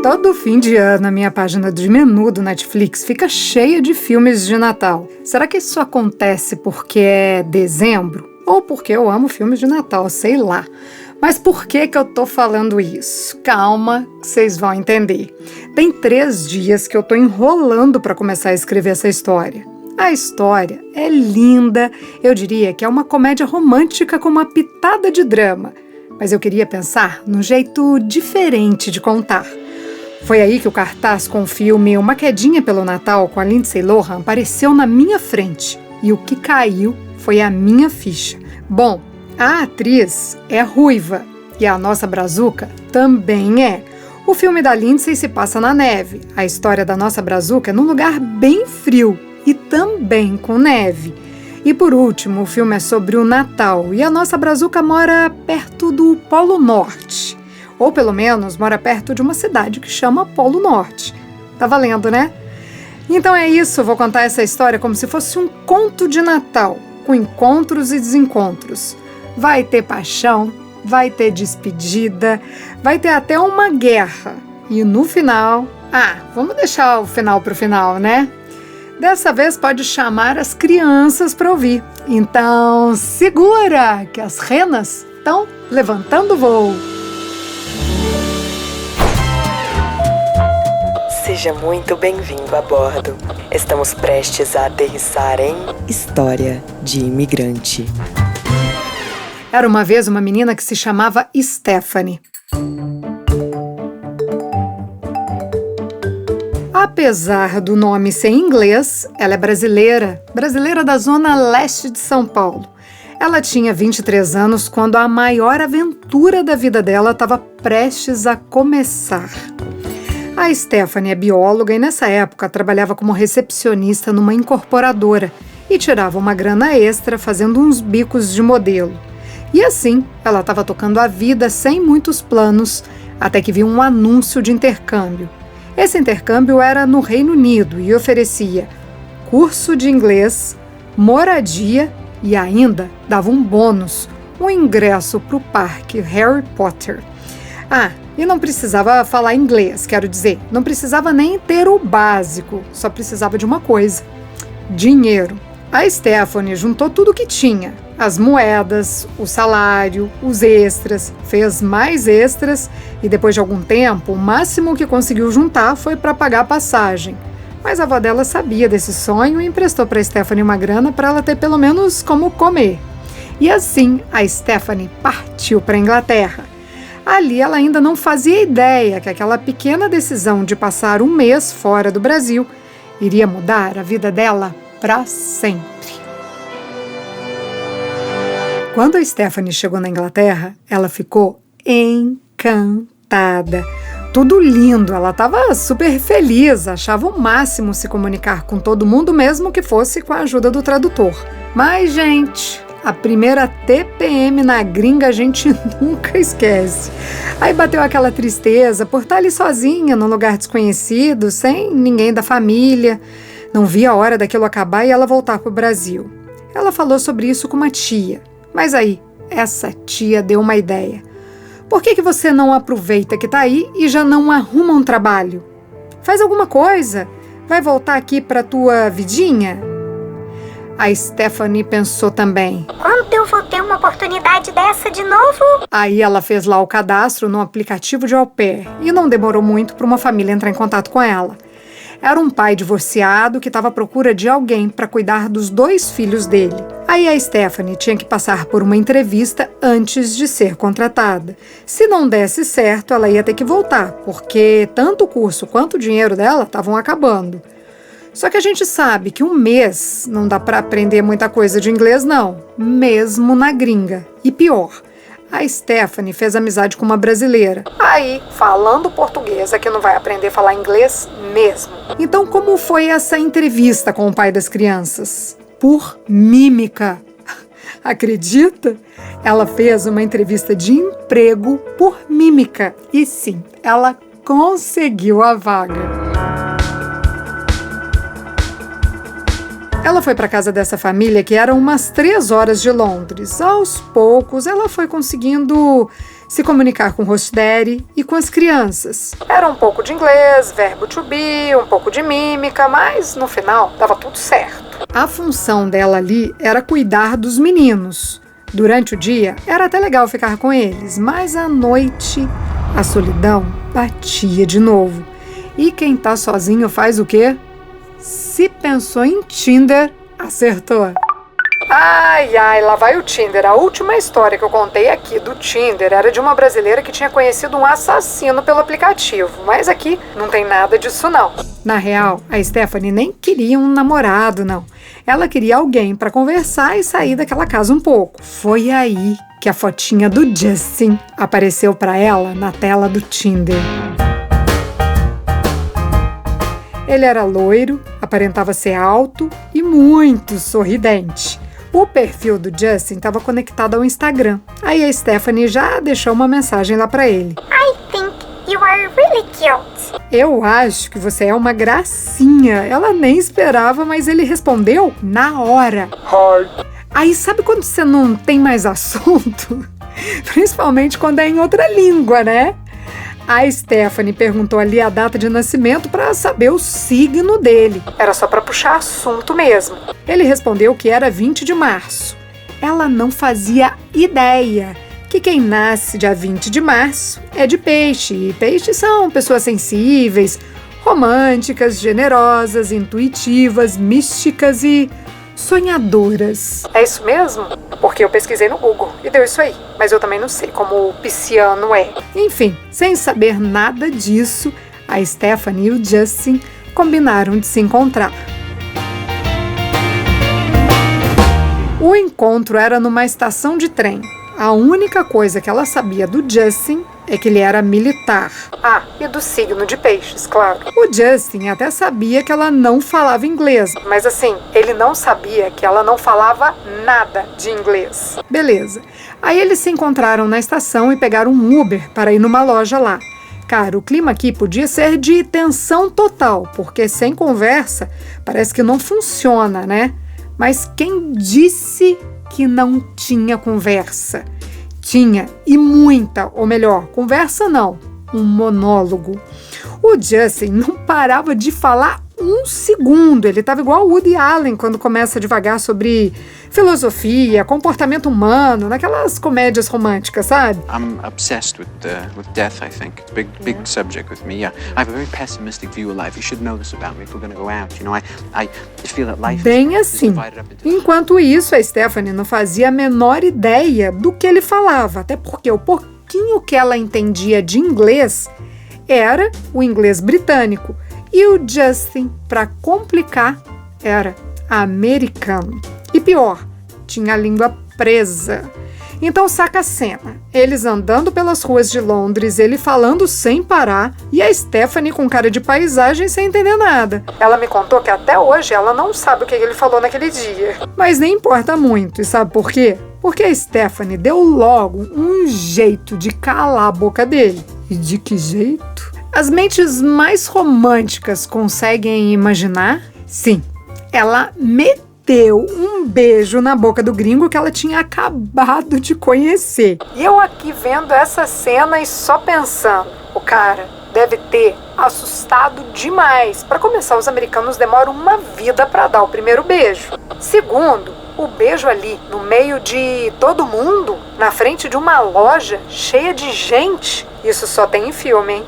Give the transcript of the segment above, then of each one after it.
Todo fim de ano, a minha página de menu do Netflix fica cheia de filmes de Natal. Será que isso acontece porque é dezembro? Ou porque eu amo filmes de Natal, sei lá. Mas por que eu tô falando isso? Calma, que vocês vão entender. Tem 3 dias que eu tô enrolando para começar a escrever essa história. A história é linda, eu diria que é uma comédia romântica com uma pitada de drama. Mas eu queria pensar num jeito diferente de contar. Foi aí que o cartaz com o filme Uma Quedinha pelo Natal, com a Lindsay Lohan, apareceu na minha frente. E o que caiu foi a minha ficha. Bom, a atriz é ruiva e a nossa brazuca também é. O filme da Lindsay se passa na neve. A história da nossa brazuca é num lugar bem frio e também com neve. E por último, o filme é sobre o Natal e a nossa brazuca mora perto do Polo Norte. Ou pelo menos mora perto de uma cidade que chama Polo Norte. Tá valendo, né? Então é isso, vou contar essa história como se fosse um conto de Natal, com encontros e desencontros. Vai ter paixão, vai ter despedida, vai ter até uma guerra. E no final... vamos deixar o final pro final, né? Dessa vez pode chamar as crianças para ouvir. Então segura, que as renas estão levantando voo. Seja muito bem-vindo a bordo. Estamos prestes a aterrissar em História de Imigrante. Era uma vez uma menina que se chamava Stephanie. Apesar do nome ser em inglês, ela é brasileira da zona leste de São Paulo. Ela tinha 23 anos quando a maior aventura da vida dela estava prestes a começar. A Stephanie é bióloga e nessa época trabalhava como recepcionista numa incorporadora e tirava uma grana extra fazendo uns bicos de modelo. E assim, ela estava tocando a vida sem muitos planos, até que viu um anúncio de intercâmbio. Esse intercâmbio era no Reino Unido e oferecia curso de inglês, moradia e ainda dava um bônus, um ingresso para o parque Harry Potter. E não precisava falar inglês, quero dizer, não precisava nem ter o básico, só precisava de uma coisa: dinheiro. A Stephanie juntou tudo o que tinha, as moedas, o salário, os extras, fez mais extras e depois de algum tempo, o máximo que conseguiu juntar foi para pagar a passagem. Mas a avó dela sabia desse sonho e emprestou para a Stephanie uma grana para ela ter pelo menos como comer. E assim, a Stephanie partiu para a Inglaterra. Ali ela ainda não fazia ideia que aquela pequena decisão de passar um mês fora do Brasil iria mudar a vida dela para sempre. Quando a Stephanie chegou na Inglaterra, ela ficou encantada. Tudo lindo, ela estava super feliz, achava o máximo se comunicar com todo mundo, mesmo que fosse com a ajuda do tradutor. Mas, gente, a primeira TPM na gringa a gente nunca esquece. Aí bateu aquela tristeza por estar ali sozinha, num lugar desconhecido, sem ninguém da família. Não via a hora daquilo acabar e ela voltar para o Brasil. Ela falou sobre isso com uma tia. Mas aí, essa tia deu uma ideia. Por que você não aproveita que tá aí e já não arruma um trabalho? Faz alguma coisa. Vai voltar aqui pra tua vidinha? A Stephanie pensou também. Quando eu vou ter uma oportunidade dessa de novo? Aí ela fez lá o cadastro no aplicativo de au pair e não demorou muito para uma família entrar em contato com ela. Era um pai divorciado que estava à procura de alguém para cuidar dos 2 filhos dele. Aí a Stephanie tinha que passar por uma entrevista antes de ser contratada. Se não desse certo, ela ia ter que voltar, porque tanto o curso quanto o dinheiro dela estavam acabando. Só que a gente sabe que um mês não dá para aprender muita coisa de inglês, não, mesmo na gringa. E pior, a Stephanie fez amizade com uma brasileira. Aí, falando português, é que não vai aprender a falar inglês mesmo. Então, como foi essa entrevista com o pai das crianças? Por mímica. Acredita? Ela fez uma entrevista de emprego por mímica. E sim, ela conseguiu a vaga. Ela foi para casa dessa família que eram umas 3 horas de Londres. Aos poucos, ela foi conseguindo se comunicar com o host daddy e com as crianças. Era um pouco de inglês, verbo to be, um pouco de mímica, mas no final dava tudo certo. A função dela ali era cuidar dos meninos. Durante o dia era até legal ficar com eles, mas à noite a solidão batia de novo. E quem tá sozinho faz o quê? Se pensou em Tinder, acertou. Ai, lá vai o Tinder. A última história que eu contei aqui do Tinder era de uma brasileira que tinha conhecido um assassino pelo aplicativo. Mas aqui não tem nada disso, não. Na real, a Stephanie nem queria um namorado, não. Ela queria alguém para conversar e sair daquela casa um pouco. Foi aí que a fotinha do Justin apareceu para ela na tela do Tinder. Ele era loiro, aparentava ser alto e muito sorridente. O perfil do Justin estava conectado ao Instagram. Aí a Stephanie já deixou uma mensagem lá para ele. I think you are really cute. Eu acho que você é uma gracinha. Ela nem esperava, mas ele respondeu na hora. Hi. Aí sabe quando você não tem mais assunto? Principalmente quando é em outra língua, né? A Stephanie perguntou ali a data de nascimento para saber o signo dele. Era só para puxar assunto mesmo. Ele respondeu que era 20 de março. Ela não fazia ideia que quem nasce dia 20 de março é de peixe. E peixes são pessoas sensíveis, românticas, generosas, intuitivas, místicas e sonhadoras. É isso mesmo? Porque eu pesquisei no Google e deu isso aí. Mas eu também não sei como o pisciano é. Enfim, sem saber nada disso, a Stephanie e o Justin combinaram de se encontrar. O encontro era numa estação de trem. A única coisa que ela sabia do Justin é que ele era militar. Ah, e do signo de peixes, claro. O Justin até sabia que ela não falava inglês, mas assim, ele não sabia que ela não falava nada de inglês. Beleza. Aí eles se encontraram na estação e pegaram um Uber para ir numa loja lá. Cara, o clima aqui podia ser de tensão total, porque sem conversa parece que não funciona, né? Mas quem disse que não tinha conversa? Tinha, e muita, ou melhor, conversa não, um monólogo. O Justin não parava de falar um segundo. Ele estava igual o Woody Allen quando começa devagar sobre filosofia, comportamento humano, naquelas comédias românticas, sabe? I'm obsessed with death, I think. Big subject with me. Yeah, I have a very pessimistic view of life. You should know this about me if we're going to go out. You know, I feel that life bem assim. Enquanto isso, a Stephanie não fazia a menor ideia do que ele falava, até porque o pouquinho que ela entendia de inglês era o inglês britânico. E o Justin, para complicar, era americano. E pior, tinha a língua presa. Então saca a cena. Eles andando pelas ruas de Londres, ele falando sem parar, e a Stephanie com cara de paisagem sem entender nada. Ela me contou que até hoje ela não sabe o que ele falou naquele dia. Mas nem importa muito, e sabe por quê? Porque a Stephanie deu logo um jeito de calar a boca dele. E de que jeito? As mentes mais românticas conseguem imaginar? Sim, ela meteu um beijo na boca do gringo que ela tinha acabado de conhecer. E eu aqui vendo essa cena e só pensando, o cara deve ter assustado demais. Para começar, os americanos demoram uma vida para dar o primeiro beijo. Segundo, o beijo ali, no meio de todo mundo, na frente de uma loja cheia de gente. Isso só tem em filme, hein?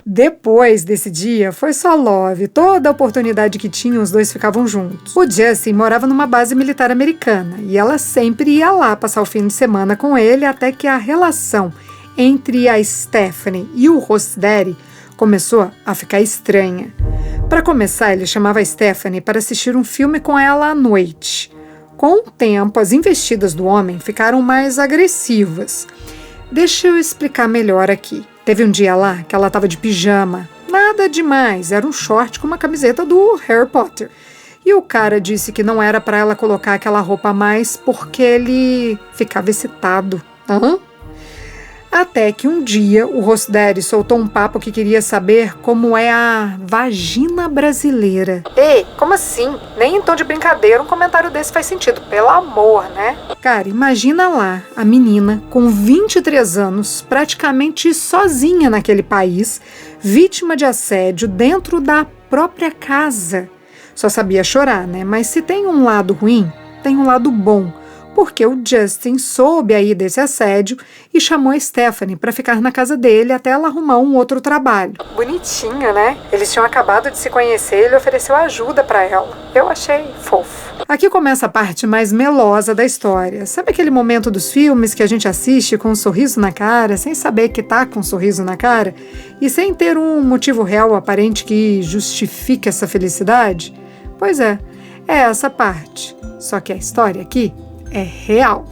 Depois desse dia, foi só love. Toda a oportunidade que tinham, os dois ficavam juntos. O Justin morava numa base militar americana e ela sempre ia lá passar o fim de semana com ele até que a relação entre a Stephanie e o host daddy começou a ficar estranha. Para começar, ele chamava a Stephanie para assistir um filme com ela à noite. Com o tempo, as investidas do homem ficaram mais agressivas. Deixa eu explicar melhor aqui. Teve um dia lá que ela estava de pijama. Nada demais, era um short com uma camiseta do Harry Potter. E o cara disse que não era para ela colocar aquela roupa a mais porque ele ficava excitado. Até que um dia o Rossderi soltou um papo que queria saber como é a vagina brasileira. Ei, como assim? Nem em tom de brincadeira um comentário desse faz sentido, pelo amor, né? Cara, imagina lá a menina com 23 anos, praticamente sozinha naquele país, vítima de assédio dentro da própria casa. Só sabia chorar, né? Mas se tem um lado ruim, tem um lado bom. Porque o Justin soube aí desse assédio e chamou a Stephanie para ficar na casa dele até ela arrumar um outro trabalho. Bonitinha, né? Eles tinham acabado de se conhecer e ele ofereceu ajuda para ela. Eu achei fofo. Aqui começa a parte mais melosa da história. Sabe aquele momento dos filmes que a gente assiste com um sorriso na cara, sem saber que tá com um sorriso na cara e sem ter um motivo real aparente que justifique essa felicidade? Pois é essa parte. Só que a história aqui é real.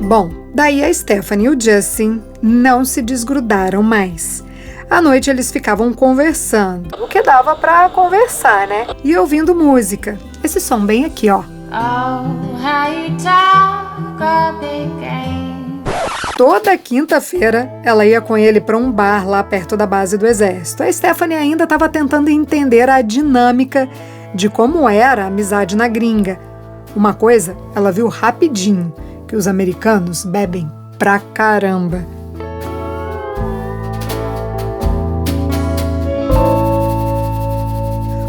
Bom, daí a Stephanie e o Justin não se desgrudaram mais. À noite eles ficavam conversando, o que dava pra conversar, né? E ouvindo música. Esse som bem aqui, ó. Toda quinta-feira, ela ia com ele para um bar lá perto da base do exército. A Stephanie ainda estava tentando entender a dinâmica de como era a amizade na gringa. Uma coisa, ela viu rapidinho, que os americanos bebem pra caramba.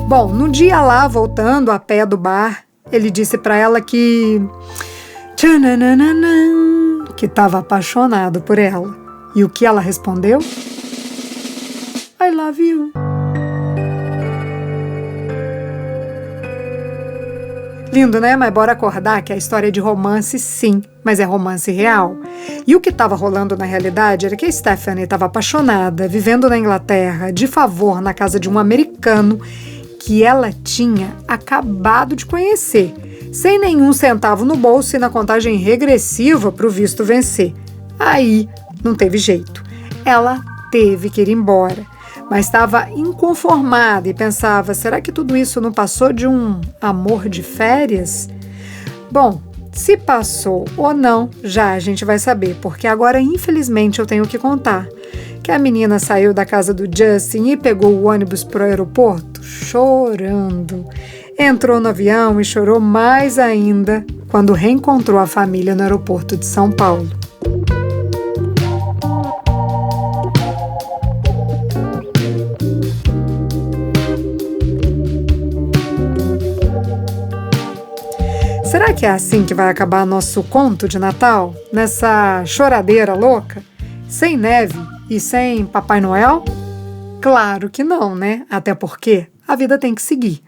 Bom, no dia lá, voltando a pé do bar, ele disse para ela que estava apaixonado por ela. E o que ela respondeu? I love you. Lindo, né? Mas bora acordar que a história é de romance, sim, mas é romance real. E o que estava rolando na realidade era que a Stephanie estava apaixonada, vivendo na Inglaterra, de favor na casa de um americano que ela tinha acabado de conhecer, sem nenhum centavo no bolso e na contagem regressiva para o visto vencer. Aí não teve jeito. Ela teve que ir embora, mas estava inconformada e pensava, será que tudo isso não passou de um amor de férias? Bom, se passou ou não, já a gente vai saber, porque agora infelizmente eu tenho que contar que a menina saiu da casa do Justin e pegou o ônibus para o aeroporto chorando. Entrou no avião e chorou mais ainda quando reencontrou a família no aeroporto de São Paulo. Será que é assim que vai acabar nosso conto de Natal? Nessa choradeira louca? Sem neve e sem Papai Noel? Claro que não, né? Até porque a vida tem que seguir.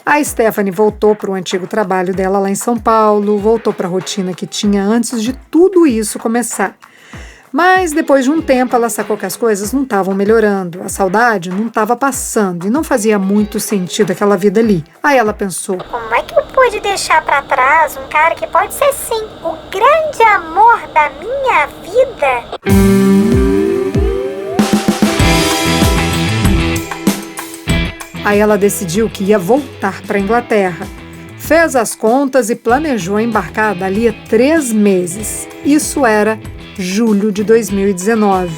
A Stephanie voltou para o antigo trabalho dela lá em São Paulo, voltou para a rotina que tinha antes de tudo isso começar. Mas depois de um tempo ela sacou que as coisas não estavam melhorando, a saudade não estava passando e não fazia muito sentido aquela vida ali. Aí ela pensou, Como é que eu pude deixar pra trás um cara que pode ser sim o grande amor da minha vida? Aí ela decidiu que ia voltar para a Inglaterra. Fez as contas e planejou embarcar dali a 3 meses. Isso era julho de 2019.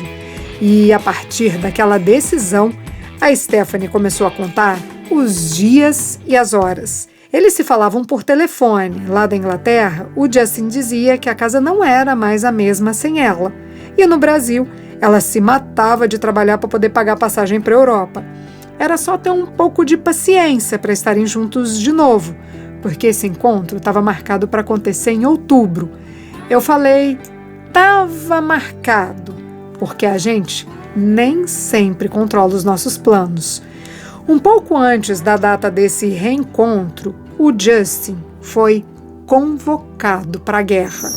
E a partir daquela decisão, a Stephanie começou a contar os dias e as horas. Eles se falavam por telefone. Lá da Inglaterra, o Justin dizia que a casa não era mais a mesma sem ela. E no Brasil, ela se matava de trabalhar para poder pagar passagem para a Europa. Era só ter um pouco de paciência para estarem juntos de novo, porque esse encontro estava marcado para acontecer em outubro. Eu falei, estava marcado, porque a gente nem sempre controla os nossos planos. Um pouco antes da data desse reencontro, o Justin foi convocado para a guerra.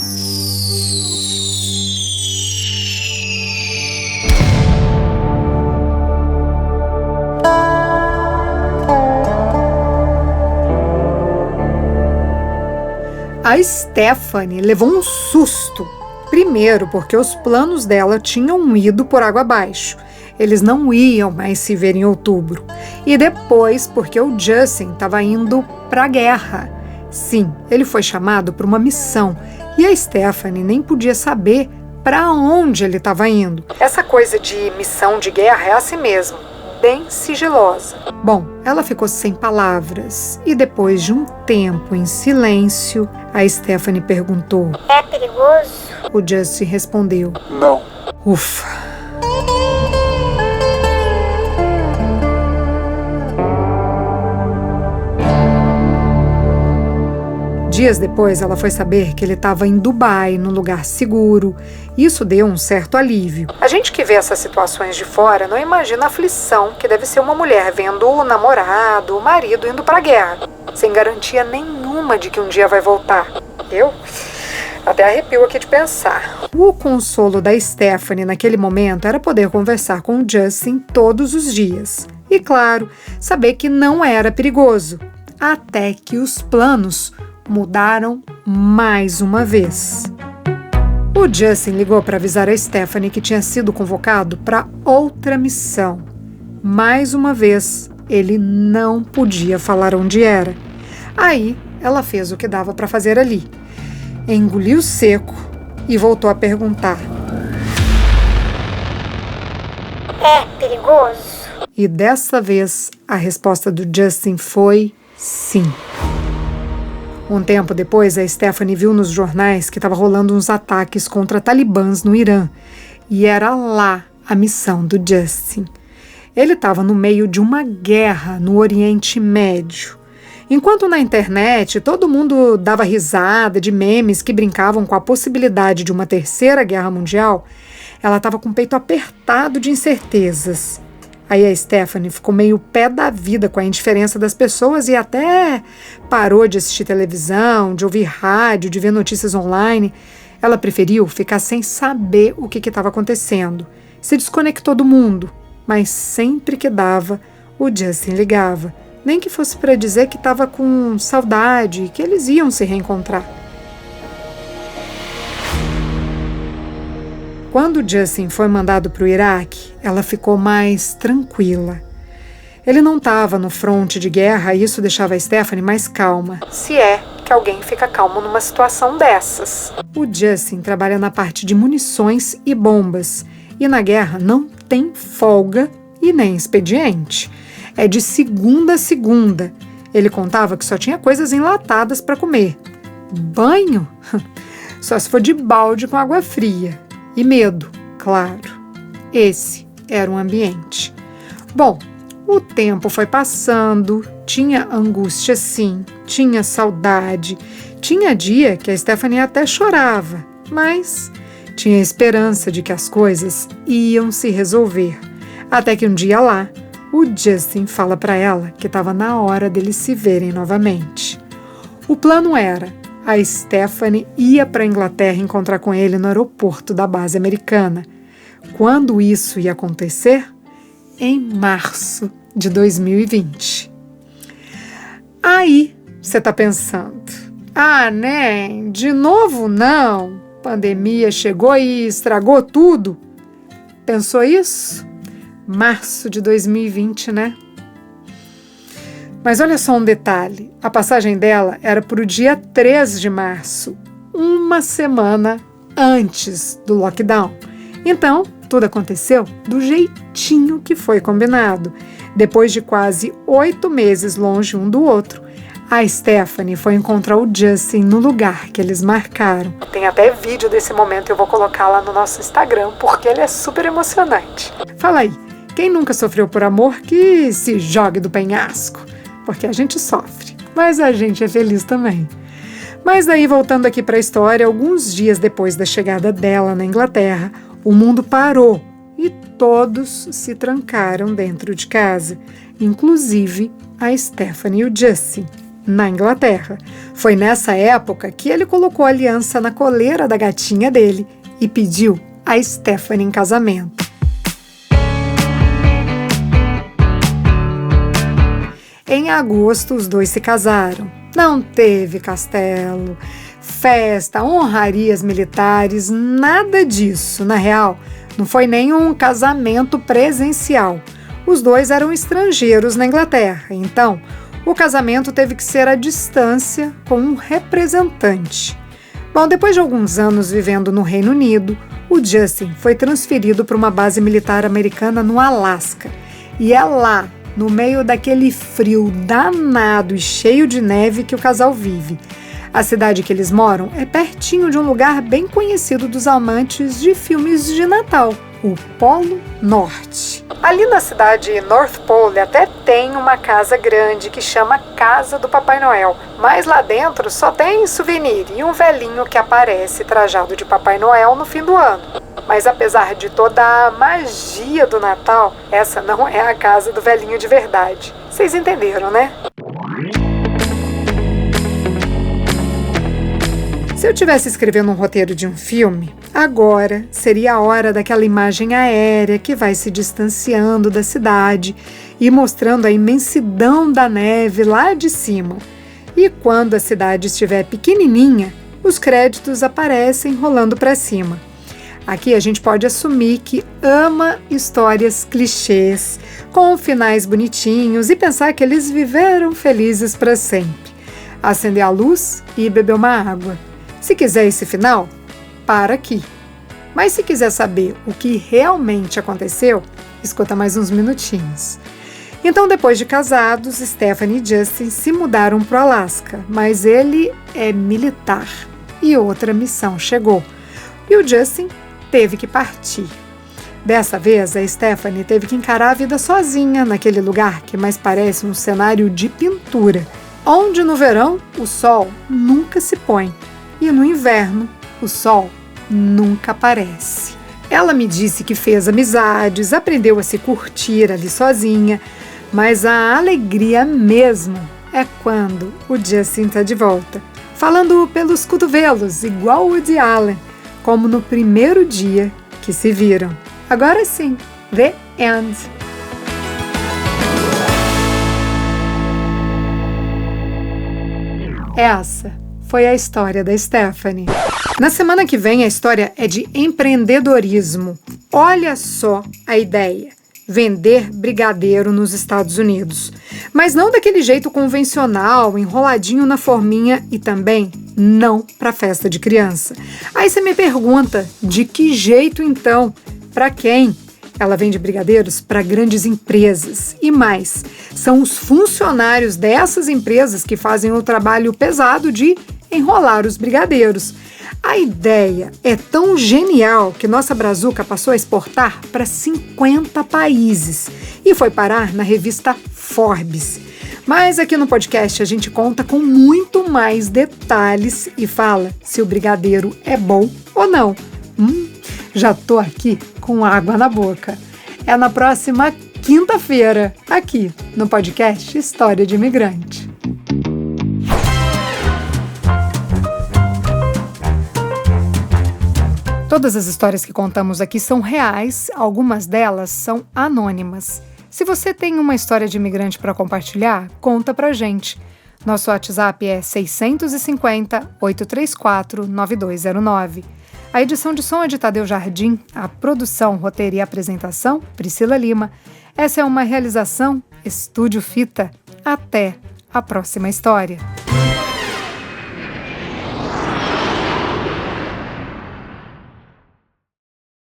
A Stephanie levou um susto. Primeiro, porque os planos dela tinham ido por água abaixo. Eles não iam mais se ver em outubro. E depois, porque o Justin estava indo para a guerra. Sim, ele foi chamado para uma missão e a Stephanie nem podia saber para onde ele estava indo. Essa coisa de missão de guerra é assim mesmo, bem sigilosa. Bom, ela ficou sem palavras e depois de um tempo em silêncio, a Stephanie perguntou: É perigoso? O Justin respondeu: Não. Ufa. Dias depois, ela foi saber que ele estava em Dubai, num lugar seguro. Isso deu um certo alívio. A gente que vê essas situações de fora não imagina a aflição que deve ser uma mulher vendo o namorado, o marido indo para a guerra, sem garantia nenhuma de que um dia vai voltar. Eu até arrepio aqui de pensar. O consolo da Stephanie naquele momento era poder conversar com o Justin todos os dias. E claro, saber que não era perigoso. Até que os planos mudaram mais uma vez. O Justin ligou para avisar a Stephanie que tinha sido convocado para outra missão. Mais uma vez, ele não podia falar onde era. Aí, ela fez o que dava para fazer ali. Engoliu seco e voltou a perguntar: É perigoso? E dessa vez, a resposta do Justin foi sim. Um tempo depois, a Stephanie viu nos jornais que estava rolando uns ataques contra talibãs no Irã. E era lá a missão do Justin. Ele estava no meio de uma guerra no Oriente Médio. Enquanto na internet todo mundo dava risada de memes que brincavam com a possibilidade de uma terceira guerra mundial, ela estava com o peito apertado de incertezas. Aí a Stephanie ficou meio pé da vida com a indiferença das pessoas e até parou de assistir televisão, de ouvir rádio, de ver notícias online. Ela preferiu ficar sem saber o que estava acontecendo. Se desconectou do mundo, mas sempre que dava, o Justin ligava. Nem que fosse para dizer que estava com saudade e que eles iam se reencontrar. Quando Justin foi mandado para o Iraque, ela ficou mais tranquila. Ele não estava no fronte de guerra e isso deixava a Stephanie mais calma. Se é que alguém fica calmo numa situação dessas. O Justin trabalha na parte de munições e bombas. E na guerra não tem folga e nem expediente. É de segunda a segunda. Ele contava que só tinha coisas enlatadas para comer. Banho? Só se for de balde com água fria. E medo, claro. Esse era o ambiente. Bom, o tempo foi passando, tinha angústia sim, tinha saudade, tinha dia que a Stephanie até chorava, mas tinha esperança de que as coisas iam se resolver. Até que um dia lá, o Justin fala para ela que estava na hora deles se verem novamente. O plano era: a Stephanie ia para a Inglaterra encontrar com ele no aeroporto da base americana. Quando isso ia acontecer? Em março de 2020. Aí você está pensando: ah, né? De novo não? Pandemia chegou e estragou tudo? Pensou isso? Março de 2020, né? Mas olha só um detalhe, a passagem dela era para o dia 3 de março, uma semana antes do lockdown. Então, tudo aconteceu do jeitinho que foi combinado. Depois de quase 8 meses longe um do outro, a Stephanie foi encontrar o Justin no lugar que eles marcaram. Tem até vídeo desse momento, eu vou colocar lá no nosso Instagram, porque ele é super emocionante. Fala aí, quem nunca sofreu por amor que se jogue do penhasco? Porque a gente sofre, mas a gente é feliz também. Mas daí, voltando aqui para a história, alguns dias depois da chegada dela na Inglaterra, o mundo parou e todos se trancaram dentro de casa, inclusive a Stephanie e o Justin, na Inglaterra. Foi nessa época que ele colocou a aliança na coleira da gatinha dele e pediu a Stephanie em casamento. Em agosto, os dois se casaram. Não teve castelo, festa, honrarias militares, nada disso. Na real, não foi nem um casamento presencial. Os dois eram estrangeiros na Inglaterra, então O casamento teve que ser à distância com um representante. Bom, depois de alguns anos vivendo no Reino Unido, o Justin foi transferido para uma base militar americana no Alasca. E é lá, no meio daquele frio danado e cheio de neve, que o casal vive. A cidade que eles moram é pertinho de um lugar bem conhecido dos amantes de filmes de Natal, o Polo Norte. Ali na cidade North Pole até tem uma casa grande que chama Casa do Papai Noel, mas lá dentro só tem souvenir e um velhinho que aparece trajado de Papai Noel no fim do ano. Mas apesar de toda a magia do Natal, essa não é a casa do velhinho de verdade. Vocês entenderam, né? Se eu tivesse escrevendo um roteiro de um filme, agora seria a hora daquela imagem aérea que vai se distanciando da cidade e mostrando a imensidão da neve lá de cima. E quando a cidade estiver pequenininha, os créditos aparecem rolando para cima. Aqui a gente pode assumir que ama histórias clichês, com finais bonitinhos e pensar que eles viveram felizes para sempre. Acender a luz e beber uma água. Se quiser esse final, para aqui. Mas se quiser saber o que realmente aconteceu, escuta mais uns minutinhos. Então, depois de casados, Stephanie e Justin se mudaram para o Alasca, mas ele é militar e outra missão chegou. E o Justin teve que partir. Dessa vez, a Stephanie teve que encarar a vida sozinha naquele lugar que mais parece um cenário de pintura, onde no verão o sol nunca se põe. E no inverno, o sol nunca aparece. Ela me disse que fez amizades, aprendeu a se curtir ali sozinha, mas a alegria mesmo é quando o Justin está de volta, falando pelos cotovelos, igual o Woody Allen, como no primeiro dia que se viram. Agora sim, The End. Essa foi a história da Stephanie. Na semana que vem, a história é de empreendedorismo. Olha só a ideia: vender brigadeiro nos Estados Unidos. Mas não daquele jeito convencional, enroladinho na forminha, e também não para festa de criança. Aí você me pergunta, de que jeito então? Para quem? Ela vende brigadeiros para grandes empresas. E mais, são os funcionários dessas empresas que fazem o trabalho pesado de enrolar os brigadeiros. A ideia é tão genial que nossa Brazuca passou a exportar para 50 países e foi parar na revista Forbes. Mas aqui no podcast a gente conta com muito mais detalhes e fala se o brigadeiro é bom ou não. Já tô aqui com água na boca. É na próxima quinta-feira, aqui no podcast História de Imigrante. Todas as histórias que contamos aqui são reais, algumas delas são anônimas. Se você tem uma história de imigrante para compartilhar, conta pra gente. Nosso WhatsApp é 650-834-9209. A edição de som é de Tadeu Jardim, a produção, roteiro e apresentação, Priscila Lima. Essa é uma realização Estúdio Fita. Até a próxima história.